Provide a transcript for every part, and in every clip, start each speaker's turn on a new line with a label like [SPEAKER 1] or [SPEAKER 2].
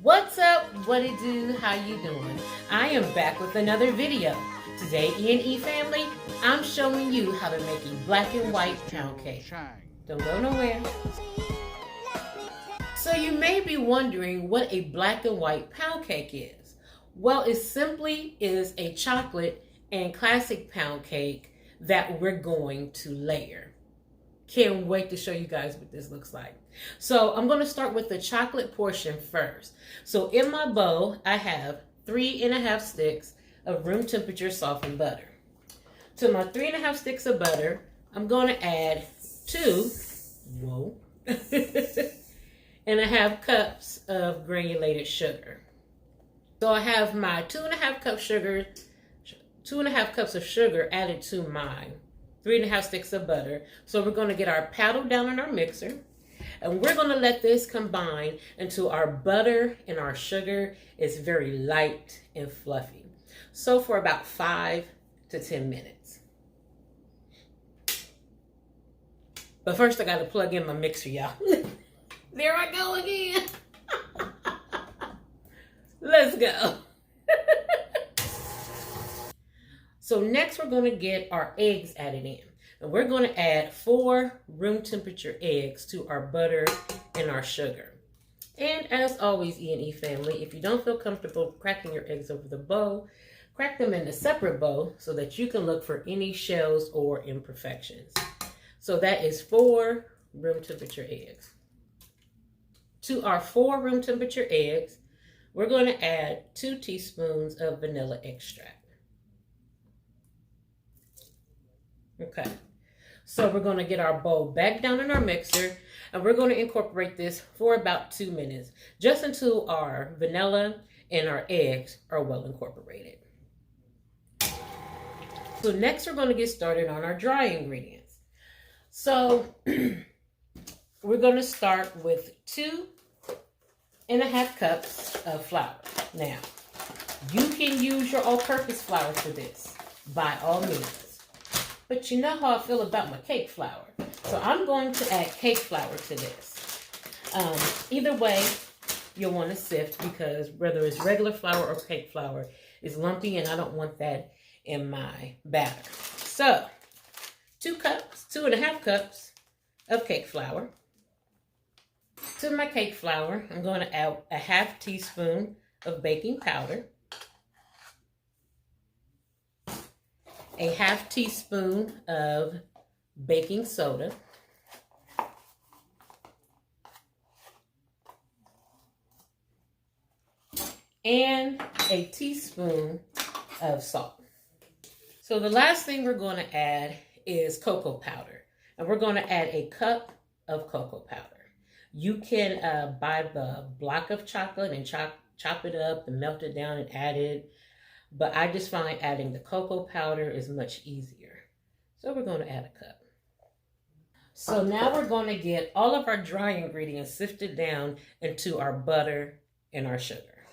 [SPEAKER 1] What's up? What it do? How you doing? I am back with another video. Today, EandE family, I'm showing you how to make a black and white pound cake. Don't go nowhere. So you may be wondering what a black and white pound cake is. Well, it simply is a chocolate and classic pound cake that we're going to layer. Can't wait to show you guys what this looks like. So I'm going to start with the chocolate portion first. So in my bowl, I have 3½ sticks of room temperature softened butter. To my 3½ sticks of butter, I'm going to add 2.5 cups of granulated sugar. So I have my 2½ cups of sugar added to my 3½ sticks of butter. So we're going to get our paddle down in our mixer, and we're going to let this combine until our butter and our sugar is very light and fluffy. So for about 5 to 10 minutes. But first I got to plug in my mixer, y'all. There I go again. Let's go. So next we're going to get our eggs added in. And we're going to add 4 room temperature eggs to our butter and our sugar. And as always, EandE family, if you don't feel comfortable cracking your eggs over the bowl, crack them in a separate bowl so that you can look for any shells or imperfections. So that is 4 room temperature eggs. To our 4 room temperature eggs, we're going to add 2 teaspoons of vanilla extract. Okay, so we're going to get our bowl back down in our mixer, and we're going to incorporate this for about 2 minutes, just until our vanilla and our eggs are well incorporated. So next we're going to get started on our dry ingredients. So we're going to start with 2½ cups of flour. Now, you can use your all-purpose flour for this, by all means. But you know how I feel about my cake flour. So I'm going to add cake flour to this. Either way, you'll want to sift, because whether it's regular flour or cake flour, it's lumpy and I don't want that in my batter. So 2½ cups of cake flour. To my cake flour, I'm going to add a ½ teaspoon of baking powder, a ½ teaspoon of baking soda, and a teaspoon of salt. So the last thing we're going to add is cocoa powder, and we're going to add a cup of cocoa powder. You can buy the block of chocolate and chop it up and melt it down and add it. But I just find adding the cocoa powder is much easier. So we're going to add a cup. So now we're going to get all of our dry ingredients sifted down into our butter and our sugar.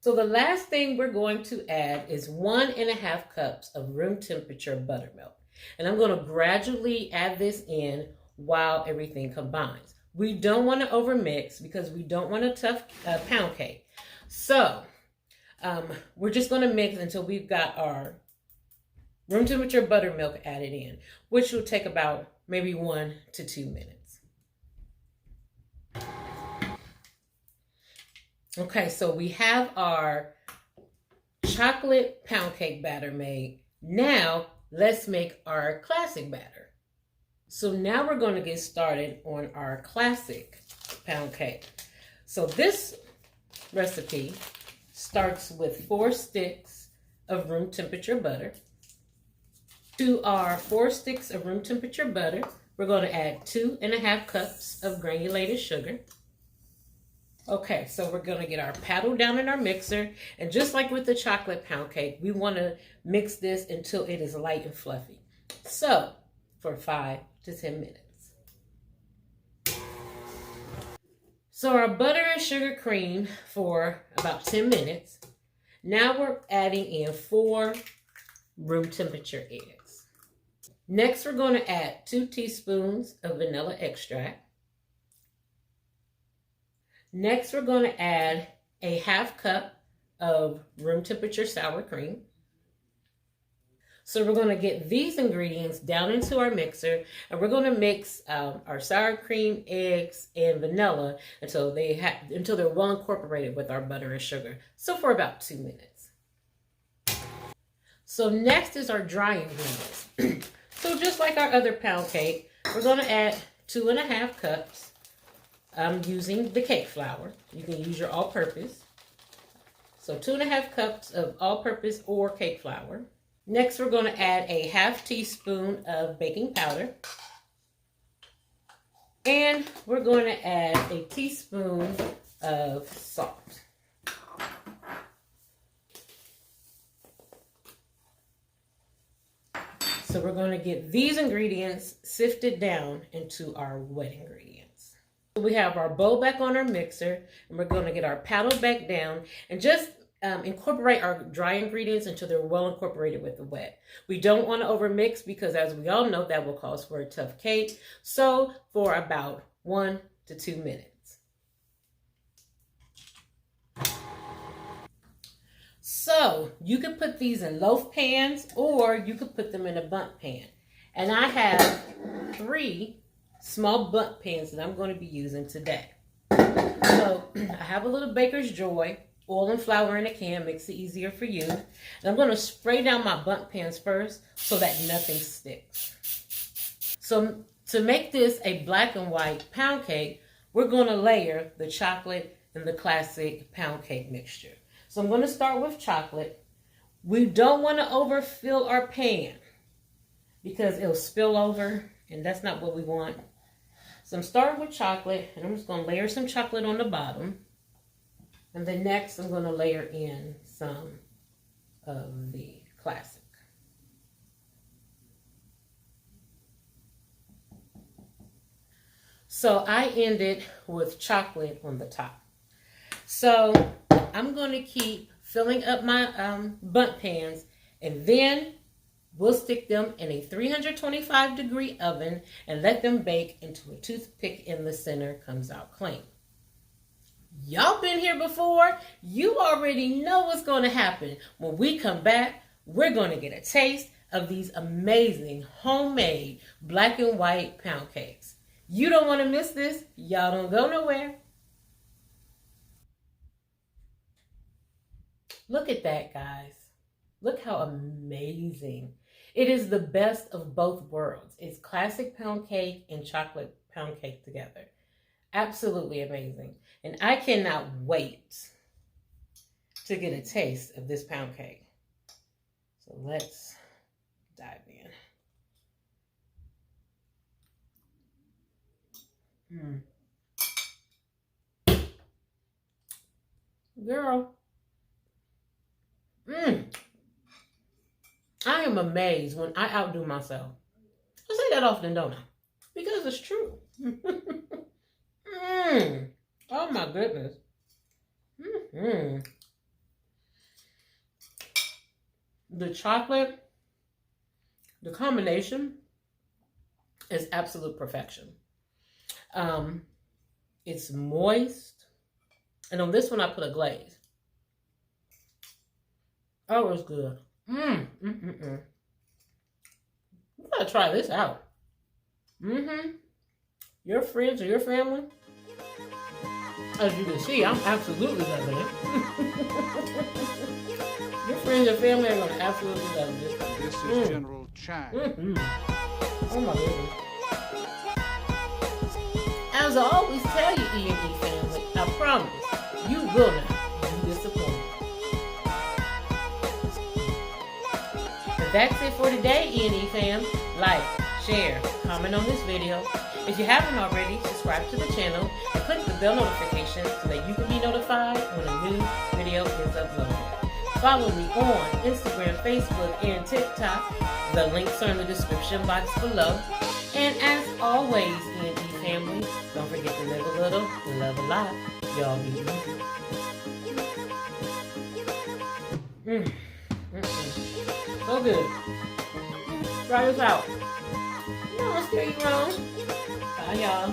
[SPEAKER 1] So the last thing we're going to add is 1½ cups of room temperature buttermilk. And I'm going to gradually add this in while everything combines. We don't want to overmix because we don't want a tough pound cake. So we're just going to mix until we've got our room temperature buttermilk added in, which will take about maybe 1 to 2 minutes. Okay, so we have our chocolate pound cake batter made. Now let's make our classic batter. So now we're going to get started on our classic pound cake. So this recipe starts with 4 sticks of room temperature butter. To our 4 sticks of room temperature butter, we're going to add 2½ cups of granulated sugar. Okay, so we're going to get our paddle down in our mixer, and just like with the chocolate pound cake, we want to mix this until it is light and fluffy. So for 5 to 10 minutes. So our butter and sugar creamed for about 10 minutes. Now we're adding in 4 room temperature eggs. Next, we're going to add 2 teaspoons of vanilla extract. Next, we're going to add a 1/2 cup of room temperature sour cream. So we're going to get these ingredients down into our mixer, and we're going to mix our sour cream, eggs, and vanilla until they're well incorporated with our butter and sugar. So for about 2 minutes. So next is our dry ingredients. So just like our other pound cake, we're going to add 2.5 cups. I'm using the cake flour. You can use your all-purpose. So 2.5 cups of all-purpose or cake flour. Next, we're going to add a 1/2 teaspoon of baking powder. And we're going to add a teaspoon of salt. So we're going to get these ingredients sifted down into our wet ingredients. So we have our bowl back on our mixer, and we're going to get our paddle back down and just incorporate our dry ingredients until they're well incorporated with the wet. We don't want to overmix because, as we all know, that will cause for a tough cake. So for about 1 to 2 minutes. So you could put these in loaf pans, or you could put them in a bundt pan. And I have 3 small bundt pans that I'm going to be using today. So I have a little Baker's Joy. Oil and flour in a can makes it easier for you. And I'm going to spray down my bundt pans first so that nothing sticks. So to make this a black and white pound cake, we're going to layer the chocolate and the classic pound cake mixture. So I'm going to start with chocolate. We don't want to overfill our pan because it'll spill over, and that's not what we want. So I'm starting with chocolate, and I'm just going to layer some chocolate on the bottom. And then next, I'm going to layer in some of the classic. So I ended with chocolate on the top. So I'm going to keep filling up my bundt pans, and then we'll stick them in a 325-degree oven and let them bake until a toothpick in the center comes out clean. Y'all been here before. You already know what's going to happen. When we come back, we're going to get a taste of these amazing homemade black and white pound cakes. You don't want to miss this. Y'all don't go nowhere. Look at that, guys. Look how amazing. It is the best of both worlds. It's classic pound cake and chocolate pound cake together. Absolutely amazing. And I cannot wait to get a taste of this pound cake. So let's dive in. Girl. I am amazed when I outdo myself. I say that often, don't I? Because it's true. Oh my goodness. The chocolate, the combination is absolute perfection. It's moist. And on this one, I put a glaze. Oh, it's good. You gotta try this out. Your friends or your family, as you can see, I'm absolutely loving it. Your friends and family are gonna absolutely love this.
[SPEAKER 2] This is General Chang.
[SPEAKER 1] Oh my goodness. As I always tell you, EandE family, I promise you will not be disappointed. But that's it for today, EandE fam. Like, share, comment on this video. If you haven't already, subscribe to the channel and click the bell notification so that you can be notified when a new video is uploaded. Follow me on Instagram, Facebook, and TikTok. The links are in the description box below. And as always, EandE family, don't forget to live a little, love a lot. Y'all be easy. So good. Try this out. No, I'll steer you wrong. Bye, y'all.